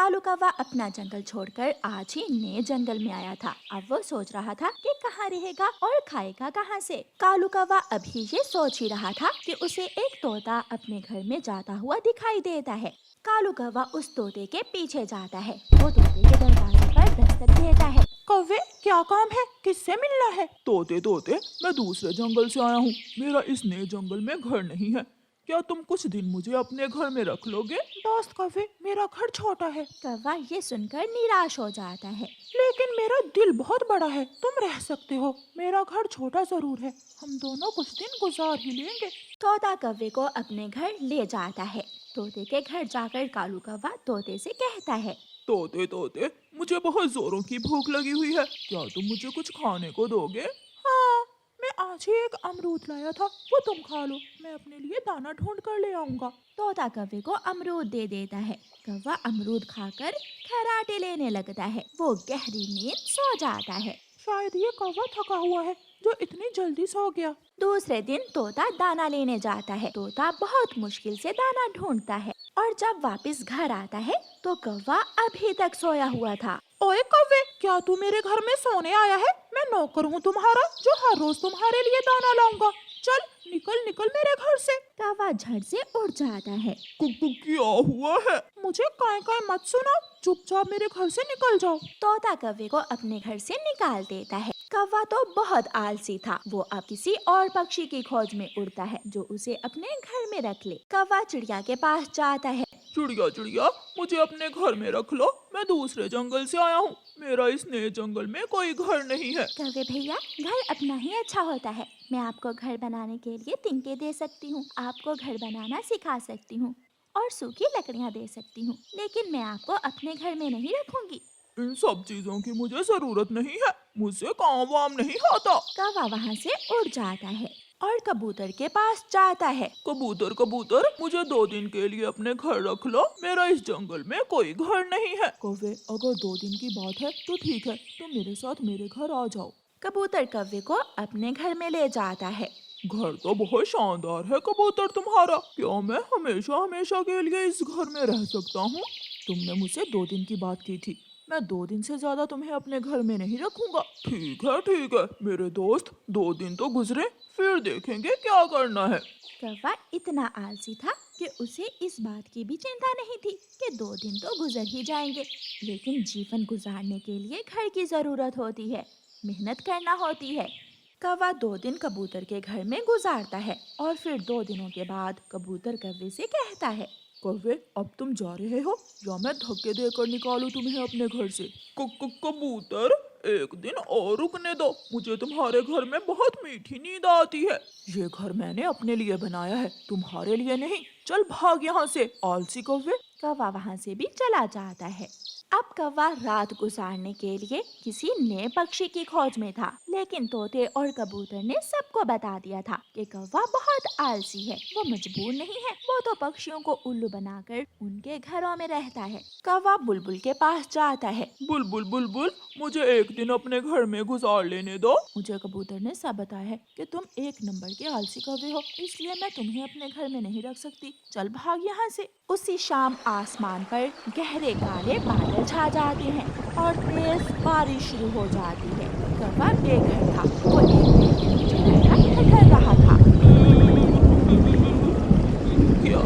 कालू कौवा अपना जंगल छोड़कर आज ही नए जंगल में आया था। अब वो सोच रहा था कि कहाँ रहेगा और खाएगा कहाँ से। कालू कौवा अभी ये सोच ही रहा था कि उसे एक तोता अपने घर में जाता हुआ दिखाई देता है। कालू कौवा उस तोते के पीछे जाता है। वो तोते के दरवाजे पर दस्तक देता है। कौवे, क्या काम है? किससे मिलना है? तोते तोते, मैं दूसरे जंगल से आया हूँ। मेरा इस नए जंगल में घर नहीं है। क्या तुम कुछ दिन मुझे अपने घर में रख लोगे? दोस्त कौवे, मेरा घर छोटा है। कौवा ये सुनकर निराश हो जाता है। लेकिन मेरा दिल बहुत बड़ा है, तुम रह सकते हो। मेरा घर छोटा जरूर है, हम दोनों कुछ दिन गुजार ही लेंगे। तोता कौवे को अपने घर ले जाता है। तोते के घर जाकर कालू कौवा तोते से कहता है, तोते तोते, मुझे बहुत जोरों की भूख लगी हुई है। क्या तुम मुझे कुछ खाने को दोगे? हाँ, मैं आज ही एक अमरूद लाया था, वो तुम खा लो। मैं अपने लिए दाना ढूंढ कर ले आऊंगा। तोता कौवे को अमरूद दे देता है। कौवा अमरूद खाकर खर्राटे लेने लगता है। वो गहरी नींद सो जाता है। शायद ये कौवा थका हुआ है जो इतनी जल्दी सो गया। दूसरे दिन तोता दाना लेने जाता है। तोता बहुत मुश्किल से दाना ढूंढता है और जब वापस घर आता है तो कौवा अभी तक सोया हुआ था। ओए कौवे, क्या तू मेरे घर में सोने आया है? मैं नौकर हूँ तुम्हारा, जो हर रोज तुम्हारे लिए दाना लाऊंगा। चल निकल निकल मेरे घर से। कौवा झट से उड़ जाता है। क्या हुआ है? मुझे काय काय मत सुनाओ, चुपचाप मेरे घर से निकल जाओ। तोता कौवे को अपने घर से निकाल देता है। कौवा तो बहुत आलसी था। वो अब किसी और पक्षी की खोज में उड़ता है जो उसे अपने घर में रख ले। कौवा चिड़िया के पास जाता है। चिड़िया चिड़िया, मुझे अपने घर में रख लो। मैं दूसरे जंगल से आया हूँ। मेरा इस नए जंगल में कोई घर नहीं है। कौवे भैया, घर अपना ही अच्छा होता है। मैं आपको घर बनाने के लिए तिनके दे सकती हूँ, आपको घर बनाना सिखा सकती हूँ और सूखी लकड़ियाँ दे सकती हूँ, लेकिन मैं आपको अपने घर में नहीं रखूंगी। इन सब चीजों की मुझे जरूरत नहीं है, मुझसे काम वाम नहीं आता। कौवा वहाँ से उड़ जाता है और कबूतर के पास जाता है। कबूतर कबूतर, मुझे 2 दिन के लिए अपने घर रख लो। मेरा इस जंगल में कोई घर नहीं है। कौवे, अगर 2 दिन की बात है तो ठीक है, तुम मेरे साथ मेरे घर आ जाओ। कबूतर कौवे को अपने घर में ले जाता है। घर तो बहुत शानदार है कबूतर तुम्हारा। क्या मैं हमेशा हमेशा के लिए इस घर में रह सकता हूँ? तुमने मुझसे 2 दिन की बात की थी। मैं 2 दिन से ज्यादा तुम्हें अपने घर में नहीं रखूंगा। ठीक है मेरे दोस्त, 2 दिन तो गुजरे, फिर देखेंगे क्या करना है। कौवा इतना आलसी था कि उसे इस बात की भी चिंता नहीं थी कि 2 दिन तो गुजर ही जाएंगे, लेकिन जीवन गुजारने के लिए घर की जरूरत होती है, मेहनत करना होती है। कौवा 2 दिन कबूतर के घर में गुजारता है और फिर 2 दिनों के बाद कबूतर कौवे से कहता है, कौवे, अब तुम जा रहे हो या मैं धक्के देकर निकालूं तुम्हें अपने घर से? कबूतर, एक दिन और रुकने दो। मुझे तुम्हारे घर में बहुत मीठी नींद आती है। ये घर मैंने अपने लिए बनाया है, तुम्हारे लिए नहीं। चल भाग यहाँ से, आलसी कौवे। कौवा वहाँ से भी चला जाता है। अब कौवा रात गुजारने के लिए किसी नए पक्षी की खोज में था, लेकिन तोते और कबूतर ने सबको बता दिया था कि कौवा बहुत आलसी है, वो मजबूर नहीं है, वो तो पक्षियों को उल्लू बनाकर उनके घरों में रहता है। कौवा बुलबुल के पास जाता है। बुलबुल बुलबुल, मुझे एक दिन अपने घर में गुजार लेने दो। मुझे कबूतर ने सब बताया है कि तुम 1 नंबर के आलसी कौवे हो, इसलिए मैं तुम्हें अपने घर में नहीं रख सकती। चल भाग यहाँ से। उसी शाम आसमान पर गहरे काले बादल छा जाते हैं और तेज बारिश शुरू हो जाती है। कौवा बेघर था, वो एक पेड़ के नीचे बैठा ठहर रहा था। क्या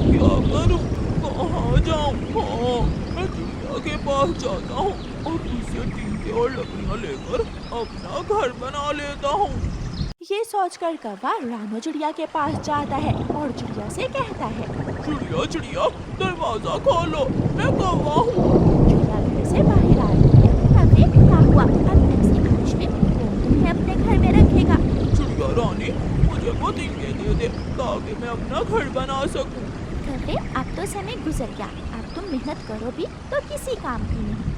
क्या करूं? कहाँ जाऊं? हाँ, मैं चिड़िया के पास जाता हूँ और उससे टिंके और लकड़ियाँ लेकर अपना घर बना लेता हूँ। ये सोचकर कौवा रानो चिड़िया के पास जाता है और चिड़िया से कहता है, चिड़िया चिड़िया, दरवाजा खोलो, मैं कौवा हूँ। चिड़िया घर से बाहर आती है। कौवे, क्या हुआ? अब ऐसी बारिश में कौन तुम्हें अपने घर में रखेगा? चिड़िया रानी, मुझे वो टिंके दे दे ताकि मैं अपना घर बना सकूं। कौवे, अब तो समय गुजर गया, अब तुम मेहनत करो भी तो किसी काम की नहीं।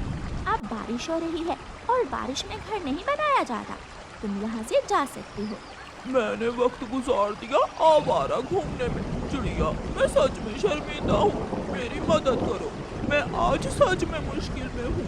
अब बारिश हो रही है और बारिश में घर नहीं बनाया जाता, तुम यहाँ से जा सकती हो। मैंने वक्त गुजार दिया आवारा घूमने में। चिड़िया, मैं सच में शर्मिंदा हूँ, मेरी मदद करो, मैं आज सच में मुश्किल में हूँ।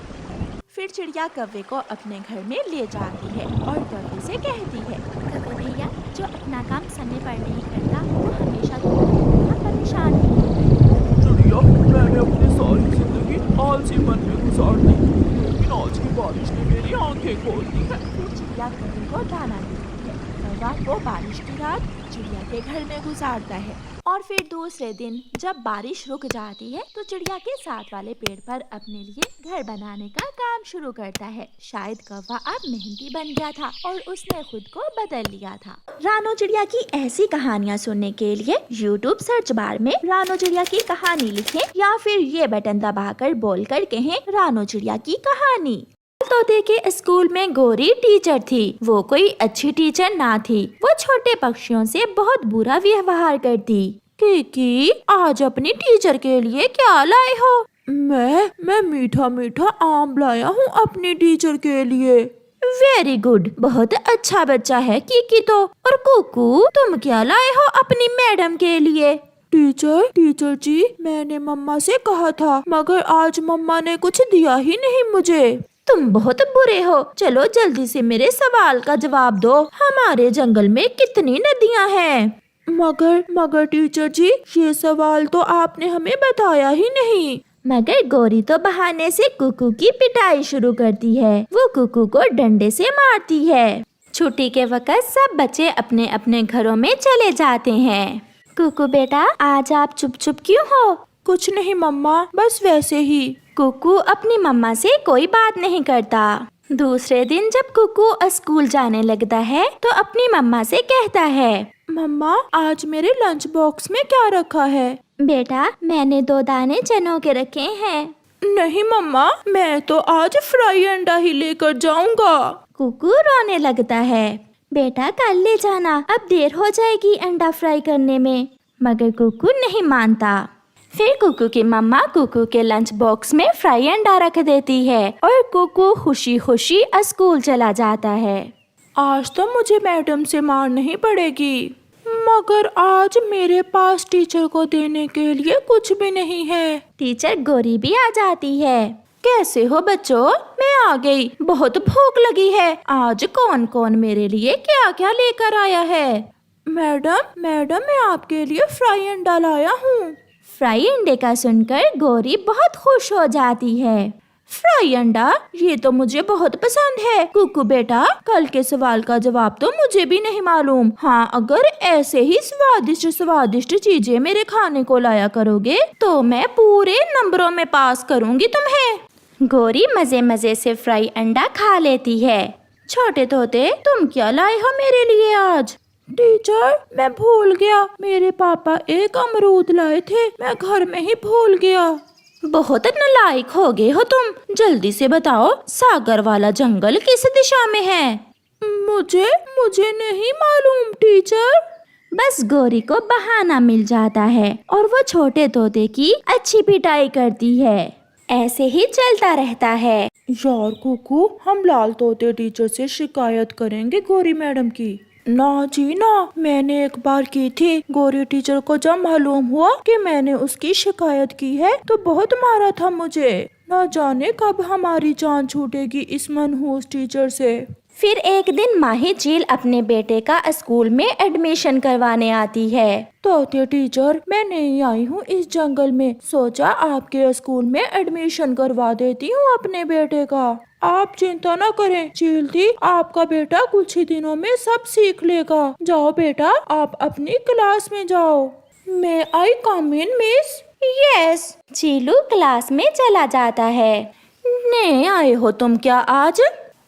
फिर चिड़िया कौवे को अपने घर में ले जाती है और कौवे से कहती है, कौवे भैया, जो अपना काम समय पर नहीं करता वो हमेशा तुम्हारी तरह परेशान ही होता है। चिड़िया, मैंने अपनी सारी जिंदगी आलसीपन में गुजार दी, लेकिन आज की बारिश ने मेरी आंखें खोल दी है। फिर चिड़िया कौवे को दाना देती है। कौवा वो बारिश की रात चिड़िया के घर में गुजारता है। और फिर दूसरे दिन जब बारिश रुक जाती है तो चिड़िया के साथ वाले पेड़ पर अपने लिए घर बनाने का काम शुरू करता है। शायद कौवा अब मेहनती बन गया था और उसने खुद को बदल लिया था। रानो चिड़िया की ऐसी कहानियाँ सुनने के लिए YouTube सर्च बार में रानो चिड़िया की कहानी लिखें या फिर ये बटन दबाकर बोलकर कहें रानो चिड़िया की कहानी। तोते के स्कूल में गोरी टीचर थी। वो कोई अच्छी टीचर ना थी। वो छोटे पक्षियों से बहुत बुरा व्यवहार करती। किकी, आज अपनी टीचर के लिए क्या लाए हो? मैं मीठा मीठा आम लाया हूँ अपनी टीचर के लिए। वेरी गुड, बहुत अच्छा बच्चा है किकी तो। और कुकू, तुम क्या लाए हो अपनी मैडम के लिए? टीचर जी, मैंने मम्मा से कहा था, मगर आज मम्मा ने कुछ दिया ही नहीं मुझे। तुम बहुत बुरे हो। चलो जल्दी से मेरे सवाल का जवाब दो। हमारे जंगल में कितनी नदियाँ हैं? मगर टीचर जी, ये सवाल तो आपने हमें बताया ही नहीं। मगर गोरी तो बहाने से कुकू की पिटाई शुरू करती है। वो कुकू को डंडे से मारती है। छुट्टी के वक्त सब बच्चे अपने अपने घरों में चले जाते हैं। कुकू बेटा, आज आप चुप चुप क्यों हो? कुछ नहीं मम्मा, बस वैसे ही। कुकू अपनी मम्मा से कोई बात नहीं करता। दूसरे दिन जब कुकू स्कूल जाने लगता है तो अपनी मम्मा से कहता है, मम्मा, आज मेरे लंच बॉक्स में क्या रखा है? बेटा, मैंने 2 दाने चनों के रखे हैं। नहीं मम्मा, मैं तो आज फ्राई अंडा ही लेकर जाऊंगा। कुकू रोने लगता है। बेटा, कल ले जाना, अब देर हो जाएगी अंडा फ्राई करने में। मगर कुकू नहीं मानता। फिर कुकू की मम्मा कुकू के लंच बॉक्स में फ्राई अंडा रख देती है और कुकू खुशी खुशी स्कूल चला जाता है। आज तो मुझे मैडम से मार नहीं पड़ेगी, मगर आज मेरे पास टीचर को देने के लिए कुछ भी नहीं है। टीचर गोरी भी आ जाती है। कैसे हो बच्चों? मैं आ गई, बहुत भूख लगी है। आज कौन कौन मेरे लिए क्या क्या लेकर आया है? मैडम, मैं आपके लिए फ्राई अंडा लाया हूँ। फ्राई अंडे का सुनकर गोरी बहुत खुश हो जाती है। फ्राई अंडा, ये तो मुझे बहुत पसंद है। कुकू बेटा, कल के सवाल का जवाब तो मुझे भी नहीं मालूम। हाँ, अगर ऐसे ही स्वादिष्ट चीजें मेरे खाने को लाया करोगे तो मैं पूरे नंबरों में पास करूँगी तुम्हें। गोरी मजे मजे से फ्राई अंडा खा लेती है। छोटे तोते, तुम क्या लाए हो मेरे लिए आज? टीचर, मैं भूल गया, मेरे पापा एक अमरूद लाए थे, मैं घर में ही भूल गया। बहुत नालायक हो गए हो तुम। जल्दी से बताओ, सागर वाला जंगल किस दिशा में है? मुझे नहीं मालूम टीचर। बस गोरी को बहाना मिल जाता है और वो छोटे तोते की अच्छी पिटाई करती है। ऐसे ही चलता रहता है। यार कुकू, हम लाल तोते टीचर से शिकायत करेंगे गोरी मैडम की। ना जी ना, मैंने एक बार की थी। गोरी टीचर को जब मालूम हुआ कि मैंने उसकी शिकायत की है तो बहुत मारा था मुझे। ना जाने कब हमारी जान छूटेगी इस मनहूस टीचर से। फिर एक दिन माही चील अपने बेटे का स्कूल में एडमिशन करवाने आती है। तोते टीचर, मैं नई आई हूँ इस जंगल में, सोचा आपके स्कूल में एडमिशन करवा देती हूँ अपने बेटे का। आप चिंता न करें चील दी, आपका बेटा कुछ ही दिनों में सब सीख लेगा। जाओ बेटा, आप अपनी क्लास में जाओ। मैं आई कम इन मिस? यस। चीलू क्लास में चला जाता है। नए आए हो तुम क्या आज?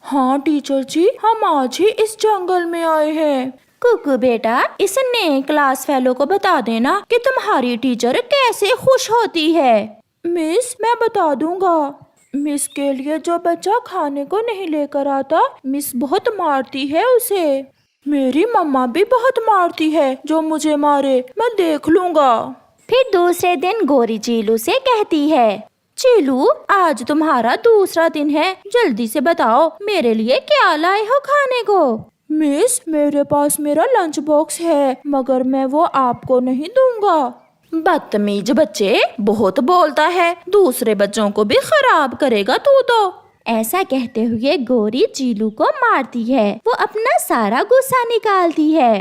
हाँ टीचर जी, हम आज ही इस जंगल में आए हैं। कुकू बेटा, इस नए क्लास फेलो को बता देना कि तुम्हारी टीचर कैसे खुश होती है। मिस, मैं बता दूंगा। मिस के लिए जो बच्चा खाने को नहीं लेकर आता, मिस बहुत मारती है उसे। मेरी मम्मा भी बहुत मारती है, जो मुझे मारे मैं देख लूंगा। फिर दूसरे दिन गोरी चीलू से कहती है, चीलू, आज तुम्हारा दूसरा दिन है, जल्दी से बताओ मेरे लिए क्या लाए हो खाने को? मिस, मेरे पास मेरा लंच बॉक्स है, मगर मैं वो आपको नहीं दूंगा। बदतमीज बच्चे, बहुत बोलता है, दूसरे बच्चों को भी खराब करेगा तू तो। ऐसा कहते हुए गोरी चीलू को मारती है। वो अपना सारा गुस्सा निकालती है।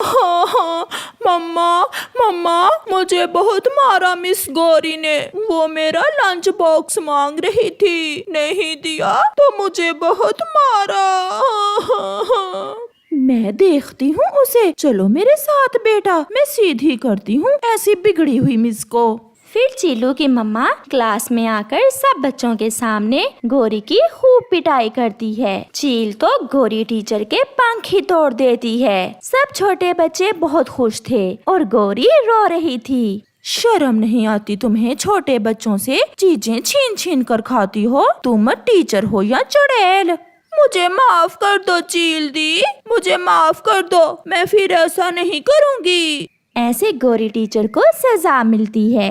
हाँ हाँ, मम्मा मम्मा मुझे बहुत मारा मिस गौरी ने। वो मेरा लंच बॉक्स मांग रही थी, नहीं दिया तो मुझे बहुत मारा। हाँ हाँ हाँ। मैं देखती हूँ उसे, चलो मेरे साथ बेटा, मैं सीधी करती हूँ ऐसी बिगड़ी हुई मिस को। फिर चीलू की मम्मा क्लास में आकर सब बच्चों के सामने गौरी की खूब पिटाई करती है। चील तो गौरी टीचर के पंख ही तोड़ देती है। सब छोटे बच्चे बहुत खुश थे और गौरी रो रही थी। शर्म नहीं आती तुम्हें? छोटे बच्चों से चीजें छीन छीन कर खाती हो। तुम टीचर हो या चुड़ैल? मुझे माफ कर दो चील दी, मुझे माफ कर दो, मैं फिर ऐसा नहीं करूँगी। ऐसे गौरी टीचर को सजा मिलती है।